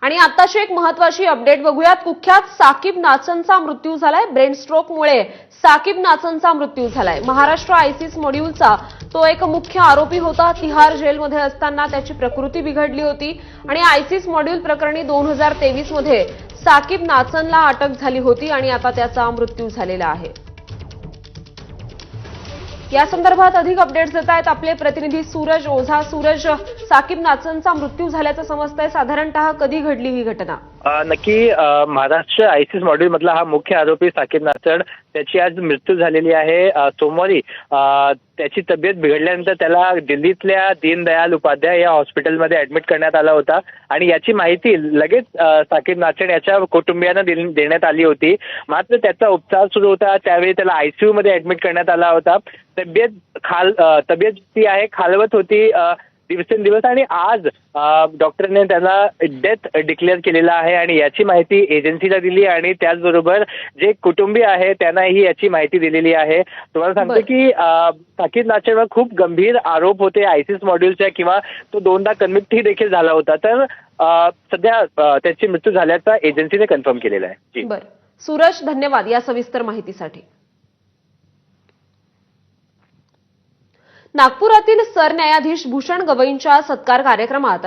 आणि आताची एक महत्वाची अपडेट बघूयात। कुख्यात साकीब नाचनचा मृत्यू झालाय। ब्रेन स्ट्रोकमुळे साकीब नाचनचा मृत्यू झालाय। महाराष्ट्र आयसिस मॉड्यूलचा तो एक मुख्य आरोपी होता। तिहार जेलमध्ये असताना त्याची प्रकृती बिघडली होती आणि आयसिस मॉड्यूल प्रकरणी 2023 मध्ये साकीब नाचनला अटक झाली होती आणि आता त्याचा मृत्यू झालेला आहे। या संदर्भात अधिक अपडेट्स देत आहेत आपले प्रतिनिधी सूरज ओझा। सूरज, साकीब नाचनचा मृत्यू झाल्याचं समजतंय, साधारणतः कधी घडली ही घटना? नक्की महाराष्ट्र आयसिस मॉड्यूल मधला हा मुख्य आरोपी साकीब नाचन त्याची आज मृत्यू झालेली आहे। सोमवारी त्याची तब्येत बिघडल्यानंतर त्याला दिल्लीतल्या दीनदयाल उपाध्याय या हॉस्पिटलमध्ये ऍडमिट करण्यात आला होता आणि याची माहिती लगेच साकीब नाचन याच्या कुटुंबियांना देण्यात आली होती। मात्र त्याचा उपचार सुरू होता त्यावेळी त्याला आयसीयू मध्ये ऍडमिट करण्यात आला होता। तब्येत जी आहे खालवत होती दिवसेंदिवस आणि आज डॉक्टरने त्याला डेथ डिक्लेअर केलेला आहे आणि याची माहिती एजन्सीला दिली आणि त्याचबरोबर जे कुटुंबीय आहे त्यांनाही याची माहिती दिलेली आहे। तुम्हाला सांगतो की साकीब नाचनवर खूप गंभीर आरोप होते आयसिस मॉड्यूलच्या, किंवा तो दोनदा कन्व्हिक्टही देखील झाला होता। तर सध्या त्याची मृत्यू झाल्याचा एजन्सीने कन्फर्म केलेला आहे। बरं सूरज, धन्यवाद या सविस्तर माहितीसाठी। नागपुरातील सरन्यायाधीश भूषण गवईंच्या सत्कार कार्यक्रमात